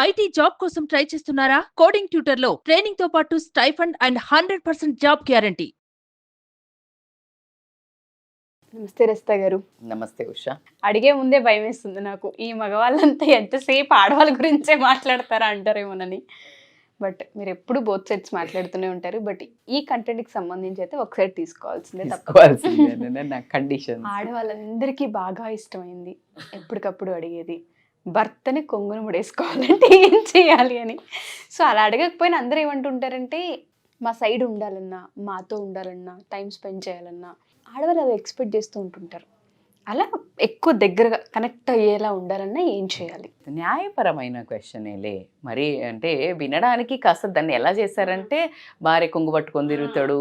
IT job కోసం try చేస్తున్నారా? Coding ట్యూటర్లో training తో పాటు స్టైఫండ్ అండ్ 100% జాబ్ గ్యారంటీ. నమస్తే రస్తా గారు. నమస్తే ఉషా. అడిగే ముందే భయం వేస్తుంది నాకు, ఈ మగవాళ్ళంతా ఎంతసేపు ఆడవాళ్ళ గురించే మాట్లాడతారా అంటారేమోనని. బట్ మీరు ఎప్పుడు బోత్ సైడ్స్ మాట్లాడుతూనే ఉంటారు. బట్ ఈ కంటెంట్కి సంబంధించి అయితే ఒక సైడ్ తీసుకోవాల్సిందే నా కండిషన్. ఆడవాళ్ళందరికీ బాగా ఇష్టమైంది, ఎప్పటికప్పుడు అడిగేది, భర్తని కొంగును ముడేసుకోవాలంటే ఏం చేయాలి అని. సో అలా అడగకపోయినా అందరూ ఏమంటుంటారంటే, మా సైడ్ ఉండాలన్నా, మాతో ఉండాలన్నా, టైం స్పెండ్ చేయాలన్నా ఆడవాళ్ళు అవి ఎక్స్పెక్ట్ చేస్తూ ఉంటుంటారు. అలా ఎక్కువ దగ్గరగా కనెక్ట్ అయ్యేలా ఉండాలన్నా ఏం చేయాలి? న్యాయపరమైన క్వశ్చనేలే మరి. అంటే వినడానికి కాస్త దాన్ని ఎలా చేశారంటే, భార్య కొంగు పట్టుకొని తిరుగుతాడు.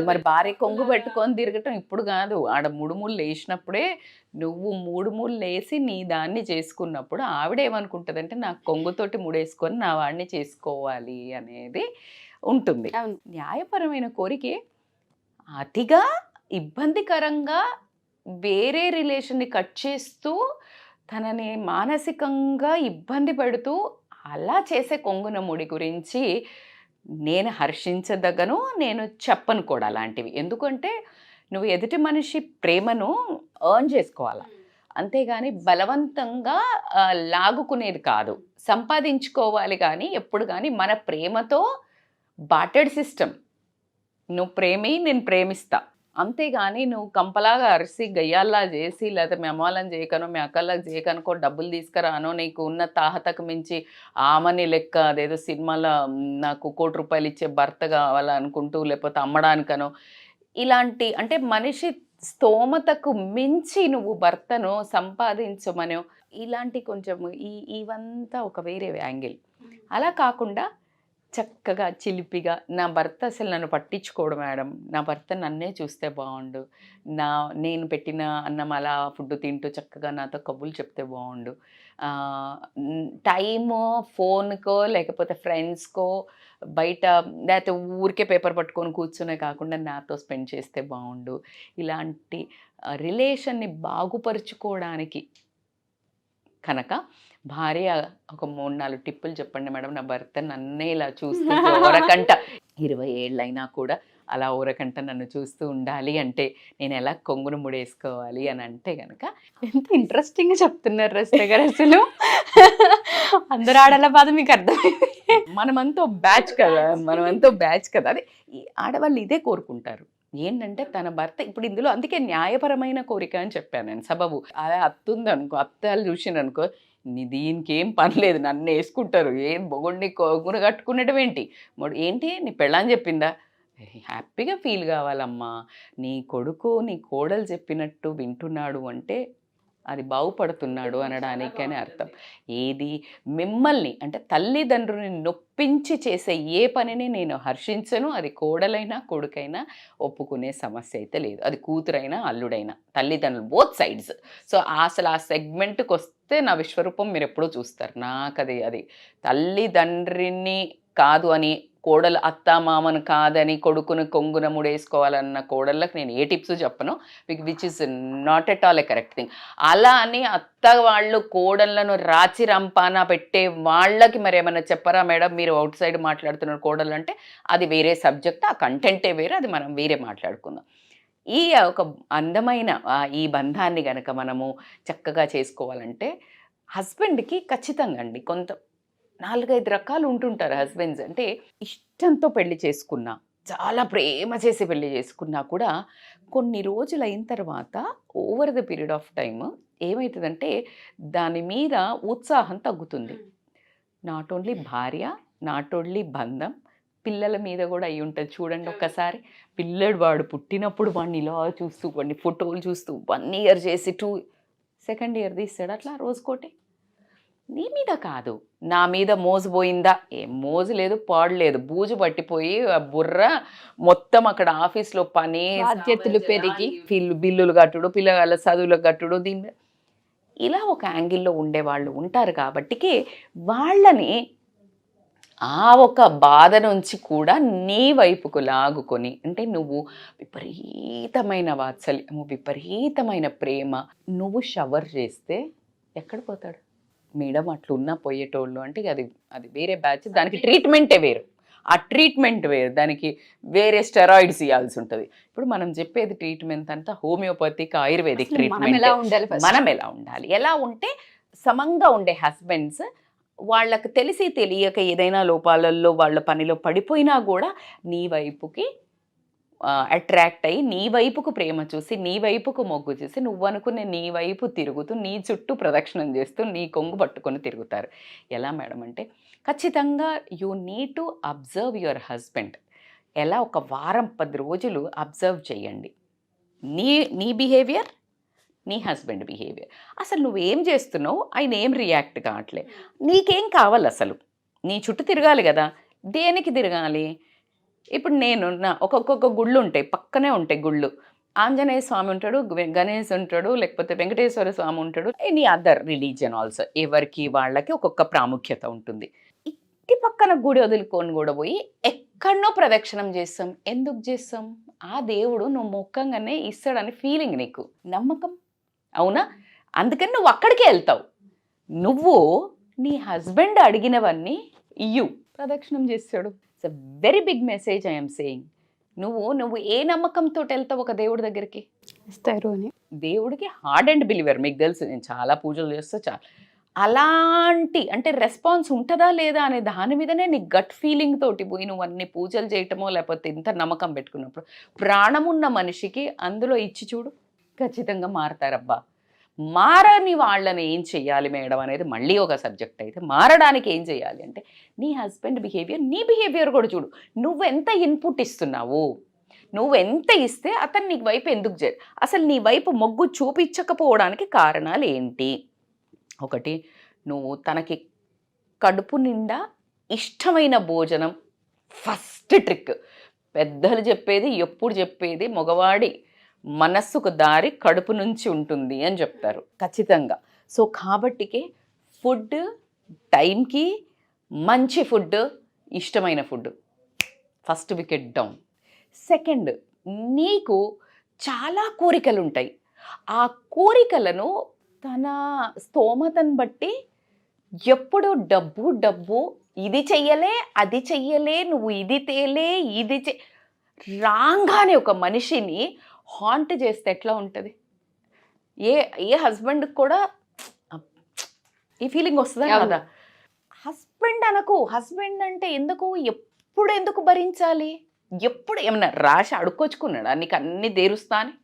మరి భార్య కొంగు పట్టుకొని తిరగటం ఇప్పుడు కాదు, ఆడ ముడుములు వేసినప్పుడే, నువ్వు మూడుముళ్ళు వేసి నీ దాన్ని చేసుకున్నప్పుడు ఆవిడేమనుకుంటుందంటే, నాకు కొంగుతోటి ముడేసుకొని నా వాడిని చేసుకోవాలి అనేది ఉంటుంది. న్యాయపరమైన కోరికే అతిగా ఇబ్బందికరంగా వేరే రిలేషన్ని కట్ చేస్తూ తనని మానసికంగా ఇబ్బంది పెడుతూ అలా చేసే కొంగున ముడి గురించి నేను హర్షించదగను, నేను చెప్పను కూడా అలాంటివి. ఎందుకంటే నువ్వు ఎదుటి మనిషి ప్రేమను ఎర్న్ చేసుకోవాలి, అంతేగాని బలవంతంగా లాగుకునేది కాదు. సంపాదించుకోవాలి కానీ ఎప్పుడు కానీ మన ప్రేమతో బాటెడ్ సిస్టమ్. నువ్వు ప్రేమి, నేను ప్రేమిస్తా, అంతేగాని నువ్వు కంపలాగా అరిసి గయ్యాల్లా చేసి, లేకపోతే మీ అమ్మాలని చేయకనో మీ అక్కలకు చేయకనుకో డబ్బులు తీసుకురానో, నీకు ఉన్న తాహతకు మించి ఆమని లెక్క అదేదో సినిమాలో నాకు ₹1,00,00,000 ఇచ్చే భర్త కావాలనుకుంటూ, లేకపోతే అమ్మడానికనో, ఇలాంటి అంటే మనిషి స్తోమతకు మించి నువ్వు భర్తను సంపాదించమనో, ఇలాంటి కొంచెం ఇవంతా ఒక వేరే యాంగిల్. అలా కాకుండా చక్కగా చిలిపిగా, నా భర్త అసలు నన్ను పట్టించుకోడు మేడం, నా భర్త నన్నే చూస్తే బాగుండు, నేను పెట్టిన అన్నం అలా ఫుడ్ తింటూ చక్కగా నాతో కబుర్లు చెప్తే బాగుండు, టైము ఫోన్కో లేకపోతే ఫ్రెండ్స్కో బయట లేకపోతే ఊరికే పేపర్ పట్టుకొని కూర్చునే కాకుండా నాతో స్పెండ్ చేస్తే బాగుండు. ఇలాంటి రిలేషన్ని బాగుపరుచుకోవడానికి కనుక భార్య ఒక 3-4 టిప్పులు చెప్పండి మేడం, నా భర్త నన్నే ఇలా చూస్తూ ఓరకంట 20 ఏళ్ళైనా కూడా అలా ఓరకంట నన్ను చూస్తూ ఉండాలి అంటే నేను ఎలా కొంగును ముడేసుకోవాలి అని అంటే కనుక. ఎంత ఇంట్రెస్టింగ్గా చెప్తున్నారు రస్తా గారు అసలు. అందరు ఆడాల బాధ మీకు అర్థమైంది. మనమంతా బ్యాచ్ కదా. అదే ఈ ఆడవాళ్ళు ఇదే కోరుకుంటారు ఏంటంటే, తన భర్త ఇప్పుడు ఇందులో అందుకే న్యాయపరమైన కోరిక అని చెప్పాను నేను. సబబు అదే అత్తుంది అనుకో, అత్తాలు చూసిండనుకో, దీనికి ఏం పని లేదు, నన్ను వేసుకుంటారు, ఏం బొగుడిని కొంగును కట్టుకునేటం ఏంటి, ఏంటి నీ పెళ్ళని చెప్పిందా, హ్యాపీగా ఫీల్ కావాలమ్మా. నీ కొడుకు నీ కోడలు చెప్పినట్టు వింటున్నాడు అంటే అది బాగుపడుతున్నాడు అనడానికనే అర్థం. ఏది మిమ్మల్ని అంటే తల్లిదండ్రుని నొప్పించి చేసే ఏ పనిని నేను హర్షించను. అది కోడలైనా కొడుకైనా ఒప్పుకునే సమస్య అయితే లేదు. అది కూతురైనా అల్లుడైనా, తల్లిదండ్రులు బోత్ సైడ్స్. సో అసలు ఆ సెగ్మెంట్కి వస్తే నా విశ్వరూపం మీరు ఎప్పుడూ చూస్తారు. నాకు అది తల్లిదండ్రిని కాదు అని, కోడలు అత్త మామను కాదని కొడుకును కొంగున ముడేసుకోవాలన్న కోడళ్ళకి నేను ఏ టిప్స్ చెప్పను, which is not at all A correct thing. అలా అని అత్త వాళ్ళు కోడళ్ళను రాచి రంపాన పెట్టే వాళ్ళకి మరి ఏమైనా చెప్పరా మేడం, మీరు అవుట్ సైడ్ మాట్లాడుతున్నారు కోడళ్ళు అంటే, అది వేరే సబ్జెక్ట్, ఆ కంటెంటే వేరే, అది మనం వేరే మాట్లాడుకుందాం. ఈ ఒక అందమైన ఈ బంధాన్ని కనుక మనము చక్కగా చేసుకోవాలంటే హస్బెండ్కి ఖచ్చితంగా అండి కొంత 4-5 రకాలు ఉంటుంటారు హస్బెండ్స్. అంటే ఇష్టంతో పెళ్లి చేసుకున్నా, చాలా ప్రేమ చేసి పెళ్లి చేసుకున్నా కూడా కొన్ని రోజులు అయిన తర్వాత over the period of time ఏమవుతుందంటే దాని మీద ఉత్సాహం తగ్గుతుంది. నాట్ ఓన్లీ భార్య, నాట్ ఓన్లీ బంధం, పిల్లల మీద కూడా అయి ఉంటుంది. చూడండి ఒక్కసారి, పిల్లడు వాడు పుట్టినప్పుడు వాడిని ఇలా చూస్తూ, వాడిని ఫోటోలు చూస్తూ 1 year చేసి 2nd year తీస్తాడు, అట్లా రోజుకోటి. నీ మీద కాదు, నా మీద మోజు పోయిందా, ఏం మోజు లేదు, పాడు లేదు, బూజు పట్టిపోయి బుర్ర మొత్తం అక్కడ ఆఫీస్లో పని, బాధ్యతలు పెరిగి, బిల్లులు కట్టుడు, పిల్లల చదువులు కట్టుడు, దీని ఇలా ఒక యాంగిల్లో ఉండేవాళ్ళు ఉంటారు. కాబట్టికి వాళ్ళని ఆ ఒక బాధ నుంచి కూడా నీ వైపుకు లాగుకొని, అంటే నువ్వు విపరీతమైన వాత్సల్యము, విపరీతమైన ప్రేమ, నువ్వు షవర్ చేస్తే ఎక్కడ పోతాడు? మేడం అట్లున్నా పోయేటోళ్ళు అంటే అది అది వేరే బ్యాచ్, దానికి ట్రీట్మెంటే వేరు, ఆ ట్రీట్మెంట్ వేరు, దానికి వేరే స్టెరాయిడ్స్ ఇవ్వాల్సి ఉంటుంది. ఇప్పుడు మనం చెప్పేది ట్రీట్మెంట్ అంతా హోమియోపతిక్ ఆయుర్వేదిక్ మనం ట్రీట్మెంట్. ఎలా ఉండాలి first? మనం ఎలా ఉండాలి, ఎలా ఉంటే సమంగా ఉండే హస్బెండ్స్ వాళ్ళకి తెలిసి తెలియక ఏదైనా లోపాలలో వాళ్ళ పనిలో పడిపోయినా కూడా నీ వైపుకి అట్రాక్ట్ అయ్యి నీ వైపుకు ప్రేమ చూసి నీ వైపుకు మొగ్గు చూసి నువ్వు అనుకునే నీ వైపు తిరుగుతూ నీ చుట్టూ ప్రదక్షిణం చేస్తూ నీ కొంగు పట్టుకొని తిరుగుతారు. ఎలా మేడం అంటే ఖచ్చితంగా you need to observe your husband. ఎలా ఒక వారం 10 రోజులు అబ్జర్వ్ చేయండి నీ బిహేవియర్, నీ హస్బెండ్ బిహేవియర్. అసలు నువ్వేం చేస్తున్నావు, ఆయన ఏం రియాక్ట్ కావట్లే, నీకేం కావాలి, అసలు నీ చుట్టూ తిరగాలి కదా, దేనికి తిరగాలి? ఇప్పుడు నేను ఒక్కొక్క గుళ్ళు ఉంటాయి, పక్కనే ఉంటాయి గుళ్ళు. ఆంజనేయ స్వామి ఉంటాడు, గణేష్ ఉంటాడు, లేకపోతే వెంకటేశ్వర స్వామి ఉంటాడు, ఎనీ అదర్ రిలీజియన్ ఆల్సో. ఎవరికి వాళ్ళకి ఒక్కొక్క ప్రాముఖ్యత ఉంటుంది. ఇంటి పక్కన గుడి వదులుకొని కూడా పోయి ఎక్కడనో ప్రదక్షిణం చేస్తాం. ఎందుకు చేస్తాం? ఆ దేవుడు నువ్వు మొక్కంగానే ఇస్తాడని ఫీలింగ్, నీకు నమ్మకం, అవునా? అందుకని నువ్వు అక్కడికే వెళ్తావు. నువ్వు నీ హస్బెండ్ అడిగినవన్నీ ఇయ్యు, ప్రదక్షిణం చేస్తాడు. It's a very big message I'm saying. నువ్వు ఏ నమ్మకంతో వెళ్తావు ఒక దేవుడి దగ్గరికి? ఇస్తారు అని. దేవుడికి హార్డ్ అండ్ బిలీవర్, మీకు తెలుసు, నేను చాలా పూజలు చేస్తా, చాలా అలాంటి అంటే రెస్పాన్స్ ఉంటుందా లేదా అనే దాని మీదనే నీ గట్ ఫీలింగ్ తోటి పోయి నువ్వు అన్ని పూజలు చేయటమో లేకపోతే ఇంత నమ్మకం పెట్టుకున్నప్పుడు ప్రాణమున్న మనిషికి అందులో ఇచ్చి చూడు, ఖచ్చితంగా మారతారబ్బా. మారని వాళ్ళని ఏం చెయ్యాలి మేడం అనేది మళ్ళీ ఒక సబ్జెక్ట్ అయితే, మారడానికి ఏం చేయాలి అంటే నీ హస్బెండ్ బిహేవియర్, నీ బిహేవియర్ కూడా చూడు. నువ్వెంత ఇన్పుట్ ఇస్తున్నావు, నువ్వెంత ఇస్తే అతను నీ వైపు ఎందుకు అసలు నీ వైపు మొగ్గు చూపించకపోవడానికి కారణాలు ఏంటి? ఒకటి, నువ్వు తనకి కడుపు నిండా ఇష్టమైన భోజనం. ఫస్ట్ ట్రిక్, పెద్దలు చెప్పేది, ఎప్పుడు చెప్పేది, మగవాడి మనస్సుకు దారి కడుపు నుంచి ఉంటుంది అని చెప్తారు ఖచ్చితంగా. సో కాబట్టికే ఫుడ్ టైంకి, మంచి ఫుడ్, ఇష్టమైన food, first wicket down. Second, నీకు చాలా కోరికలు ఉంటాయి. ఆ కోరికలను తన స్తోమతను బట్టి ఎప్పుడు డబ్బు డబ్బు, ఇది చెయ్యలే, అది చెయ్యలే, నువ్వు ఇది తేలే, ఇది రాగానే ఒక మనిషిని హాంట్ చేస్తే ఎట్లా ఉంటుంది? ఏ హస్బెండ్కి కూడా ఈ ఫీలింగ్ వస్తుందా కదా? హస్బెండ్ అనకు, హస్బెండ్ అంటే ఎందుకు భరించాలి? ఎప్పుడు ఏమన్నా రాసి అడుక్కొచ్చుకున్నాడా నీకు అన్ని దేరుస్తా అని?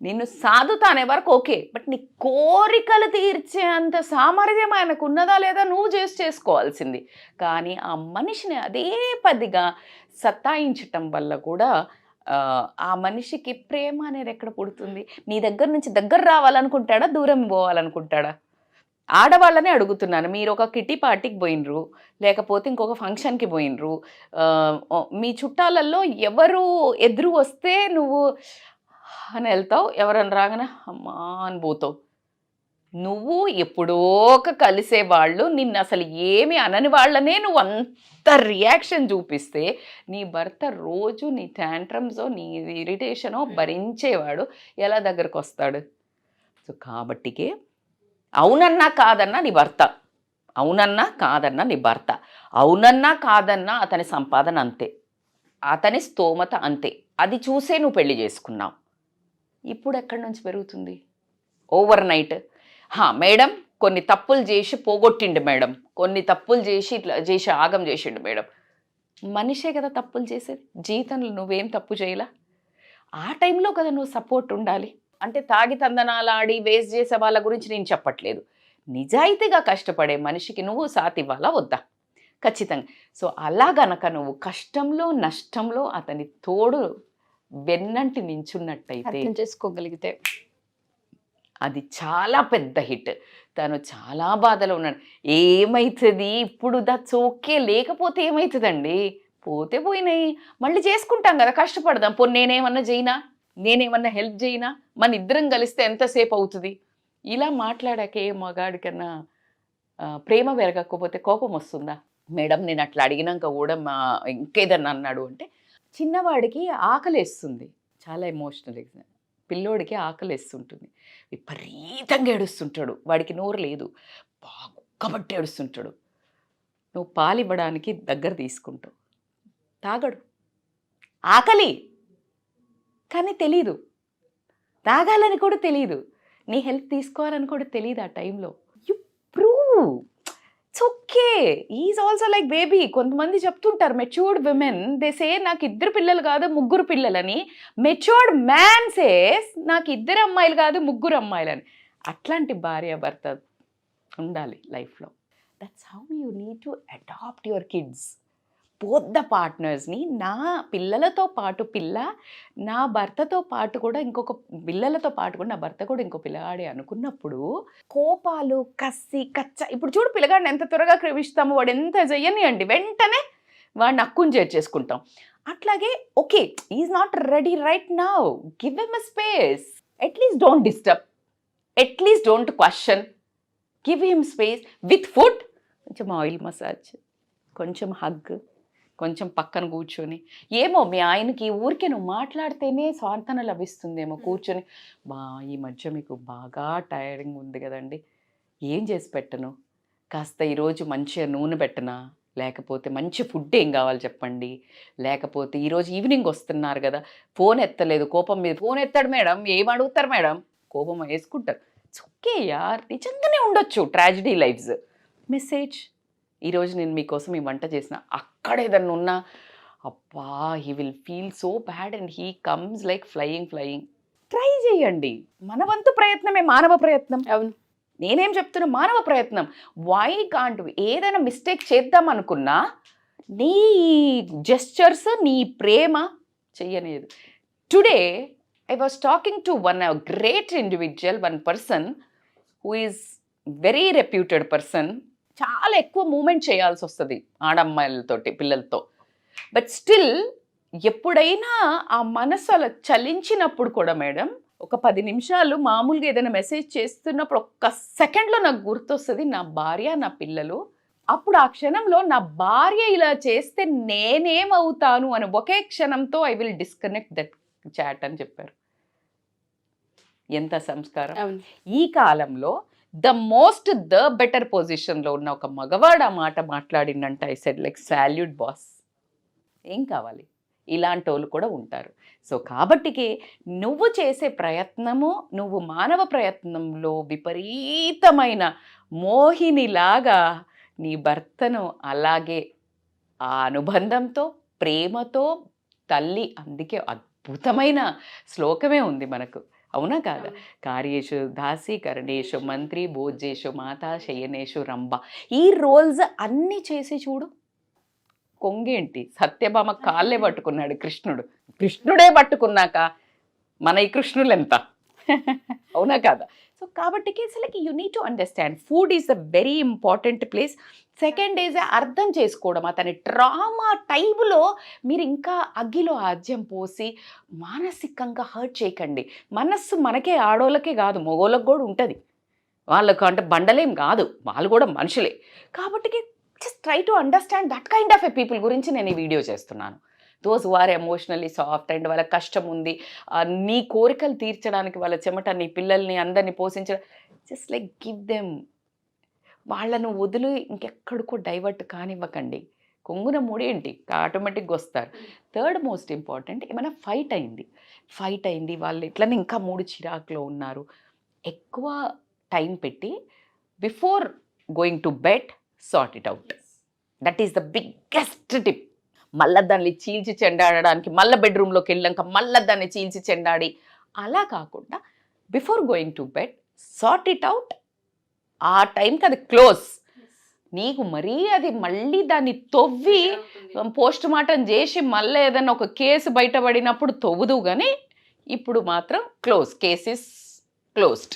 నిన్ను సాధుతా అనే వరకు ఓకే, బట్ నీ కోరికలు తీర్చే అంత సామర్థ్యం ఆయనకు ఉన్నదా లేదా నువ్వు చేసుకోవాల్సింది. కానీ ఆ మనిషిని అదే పదిగా సతాయించటం వల్ల కూడా ఆ మనిషికి ప్రేమ అనేది ఎక్కడ పుడుతుంది? నీ దగ్గర నుంచి దగ్గర రావాలనుకుంటాడా, దూరం పోవాలనుకుంటాడా? ఆడవాళ్ళనే అడుగుతున్నాను. మీరు ఒక కిట్టి పార్టీకి పోయినరు, లేకపోతే ఇంకొక ఫంక్షన్కి పోయినరు, మీ చుట్టాలలో ఎవరు ఎదురు వస్తే నువ్వు అని వెళ్తావు, ఎవరన్నా రాగానే అమ్మా అని పోతావు. నువ్వు ఎప్పుడో కలిసే వాళ్ళు నిన్ను అసలు ఏమి అనని వాళ్ళనే నువ్వు అంత రియాక్షన్ చూపిస్తే నీ భర్త రోజు నీ ట్యాంట్రమ్సో నీ ఇరిటేషనో భరించేవాడు ఎలా దగ్గరకు వస్తాడు? సో కాబట్టికే అవునన్నా కాదన్నా నీ భర్త, అవునన్నా కాదన్నా నీ భర్త, అవునన్నా కాదన్నా అతని సంపాదన అంతే, అతని స్తోమత అంతే, అది చూసే నువ్వు పెళ్లి చేసుకున్నావు. ఇప్పుడు ఎక్కడి నుంచి పెరుగుతుంది? ఓవర్ నైట్ మేడం కొన్ని తప్పులు చేసి పోగొట్టిండు మేడం, కొన్ని తప్పులు చేసి ఇట్లా చేసి ఆగం చేసిండు మేడం. మనిషే కదా తప్పులు చేసేది, జీవితంలో నువ్వేం తప్పు చేయలా? ఆ టైంలో కదా నువ్వు సపోర్ట్ ఉండాలి. అంటే తాగి తందనాలాడి వేస్ట్ చేసే వాళ్ళ గురించి నేను చెప్పట్లేదు. నిజాయితీగా కష్టపడే మనిషికి నువ్వు సాథ్ ఇవ్వాలా వద్దా? ఖచ్చితంగా. సో అలా గనక నువ్వు కష్టంలో నష్టంలో అతని తోడు వెన్నంటి నించున్నట్టయితే, చేసుకోగలిగితే అది చాలా పెద్ద హిట్. తను చాలా బాధలో ఉన్నాడు. ఏమవుతుంది ఇప్పుడు? That's okay. లేకపోతే ఏమవుతుందండి? పోతే పోయినాయి, మళ్ళీ చేసుకుంటాం కదా, కష్టపడదాం. పోనీ నేనేమన్నా హెల్ప్ చేయనా? మన ఇద్దరం కలిస్తే ఎంతసేపు అవుతుంది? ఇలా మాట్లాడాక ఏ మగాడికన్నా ప్రేమ పెరగకపోతే కోపం వస్తుందా? మేడం నేను అట్లా అడిగినాక కూడా ఇంకేదన్నా అన్నాడు అంటే చిన్నవాడికి ఆకలేస్తుంది, చాలా ఎమోషనల్. పిల్లోడికి ఆకలిస్తుంటుంది, విపరీతంగా ఏడుస్తుంటాడు, వాడికి నోరు లేదు, బాగా కుక్కబట్టి ఏడుస్తుంటాడు. నువ్వు పాలు ఇవ్వడానికి దగ్గర తీసుకుంటావు, తాగడు, ఆకలి కానీ తెలీదు, తాగాలని కూడా తెలియదు, నీ హెల్ప్ తీసుకోవాలని కూడా తెలియదు. ఆ టైంలో you prove it's okay, is also like baby. కొంతమంది చెప్తుంటారు మెచ్యూర్డ్ విమెన్, దే సే నాకు 2 పిల్లలు కాదు 3 పిల్లలని. మెచ్యూర్డ్ మ్యాన్ సేస్ నాకు 2 అమ్మాయిలు కాదు 3 అమ్మాయిలని. అట్లాంటి భార్య భర్త ఉండాలి లైఫ్లో. That's how you need to adapt your kids, both the పార్ట్నర్స్ని. నా పిల్లలతో పాటు పిల్ల, నా భర్తతో పాటు కూడా ఇంకొక పిల్లలతో పాటు కూడా నా భర్త కూడా ఇంకో పిల్లగాడే అనుకున్నప్పుడు కోపాలు, కసి, కచ్చ. ఇప్పుడు చూడు పిల్లగాడిని ఎంత త్వరగా క్రమిస్తామో, వాడు ఎంత చెయ్యనియండి వెంటనే వాడిని అక్కుని చేర్చేసుకుంటాం. అట్లాగే okay is not ready right now, give him a space, at least don't disturb, at least don't question, give him space with food. కొంచెం ఆయిల్ మసాజ్, కొంచెం హగ్, కొంచెం పక్కన కూర్చొని. ఏమో మీ ఆయనకి ఊరికే నువ్వు మాట్లాడితేనే స్వాంతన లభిస్తుందేమో, కూర్చొని ఈ మధ్య మీకు బాగా టైరింగ్ ఉంది కదండి, ఏం చేసి పెట్టను, కాస్త ఈరోజు మంచిగా నూనె పెట్టనా, లేకపోతే మంచి ఫుడ్ ఏం కావాలి చెప్పండి, లేకపోతే ఈరోజు ఈవినింగ్ వస్తున్నారు కదా, ఫోన్ ఎత్తలేదు, కోపం మీద ఫోన్ ఎత్తాడు మేడం, ఏం అడుగుతారు మేడం, కోపం వేసుకుంటారు. ఇట్స్ ఓకే యార్, నిజంగానే ఉండొచ్చు ట్రాజడీ లైఫ్స్. మెసేజ్, ఈరోజు నేను మీకోసం ఈ వంట చేసిన, అక్కడ ఏదన్నా ఉన్నా అబ్బా he will feel so bad and he comes like flying. Try చేయండి, మన వంతు ప్రయత్నమే మానవ ప్రయత్నం. అవును, నేనేం చెప్తున్నా, మానవ ప్రయత్నం. వై కాంట్ ఏదైనా మిస్టేక్ చేద్దాం అనుకున్నా నీ జెస్చర్స్, నీ ప్రేమ చెయ్యలేదు. Today I was talking to one great individual, one person who is very reputed person. చాలా ఎక్కువ మూమెంట్ చేయాల్సి వస్తుంది ఆడమ్మాయిలతోటి, పిల్లలతో. బట్ స్టిల్ ఎప్పుడైనా ఆ మనసు అలా చలించినప్పుడు కూడా మేడం, ఒక 10 నిమిషాలు మామూలుగా ఏదైనా మెసేజ్ చేస్తున్నప్పుడు ఒక్క సెకండ్లో నాకు గుర్తొస్తుంది నా భార్య, నా పిల్లలు. అప్పుడు ఆ క్షణంలో నా భార్య ఇలా చేస్తే నేనేమవుతాను అని ఒకే క్షణంతో I will disconnect that chat అని చెప్పారు. ఎంత సంస్కారం. ఈ కాలంలో ద బెటర్ పొజిషన్లో ఉన్న ఒక మగవాడు ఆ మాట మాట్లాడిందంటే I said like salute boss. ఏం కావాలి, ఇలాంటి వాళ్ళు కూడా ఉంటారు. సో కాబట్టికి నువ్వు చేసే ప్రయత్నము, నువ్వు మానవ ప్రయత్నంలో విపరీతమైన మోహినిలాగా నీ భర్తను అలాగే ఆ అనుబంధంతో, ప్రేమతో తల్లి, అందుకే అద్భుతమైన శ్లోకమే ఉంది మనకు, అవునా కాదా? కార్యేషు దాసి, కరణేషు మంత్రి, భోజేషు మాత, శయనేషు రంభ. ఈ రోల్స్ అన్నీ చేసి చూడు. కొంగేంటి, సత్యభామ కాళ్ళే పట్టుకున్నాడు కృష్ణుడు. కృష్ణుడే పట్టుకున్నాక మన ఈ కృష్ణులు ఎంత, అవునా కాదా? సో కాబట్టి it's like you need to understand food is a very important place. Second is అర్థం చేసుకోవడం. అతని ట్రామా టైంలో మీరు ఇంకా అగ్గిలో ఆజ్యం పోసి మానసికంగా హర్ట్ చేయకండి. మనస్సు మనకే, ఆడోళ్ళకే కాదు, మగోళ్ళకి కూడా ఉంటుంది. వాళ్ళకు అంటే బండలేం కాదు, వాళ్ళు కూడా మనుషులే. కాబట్టి just try to understand that kind of a people గురించి నేను ఈ వీడియో చేస్తున్నాను. Those who are emotionally soft and వాళ్ళ కష్టం ఉంది, నీ కోరికలు తీర్చడానికి వాళ్ళ చెమట, నీ పిల్లల్ని అందరినీ పోషించడం, జస్ట్ లైక్ గివ్ దెమ్. వాళ్ళను వదిలి ఇంకెక్కడికో డైవర్ట్ కానివ్వకండి. కొంగున ముడేంటి ఆటోమేటిక్గా వస్తారు. థర్డ్ మోస్ట్ ఇంపార్టెంట్, ఏమైనా ఫైట్ అయింది వాళ్ళు ఇట్లనే ఇంకా 3 చిరాకులో ఉన్నారు, ఎక్కువ టైం పెట్టి before going to bed sort it out. That is the biggest tip. మళ్ళీ దాన్ని చీల్చి చెండాడడానికి మళ్ళీ బెడ్రూమ్లోకి వెళ్ళాక మళ్ళీ దాన్ని చీల్చి చెండాడి అలా కాకుండా before going to bed sort it out. ఆ టైంకి అది క్లోజ్. నీకు మరీ అది మళ్ళీ దాన్ని తవ్వి పోస్ట్ మార్టం చేసి మళ్ళీ ఏదైనా ఒక కేసు బయటపడినప్పుడు తవ్వుదు, కానీ ఇప్పుడు మాత్రం క్లోజ్, కేస్ ఇస్ క్లోజ్డ్.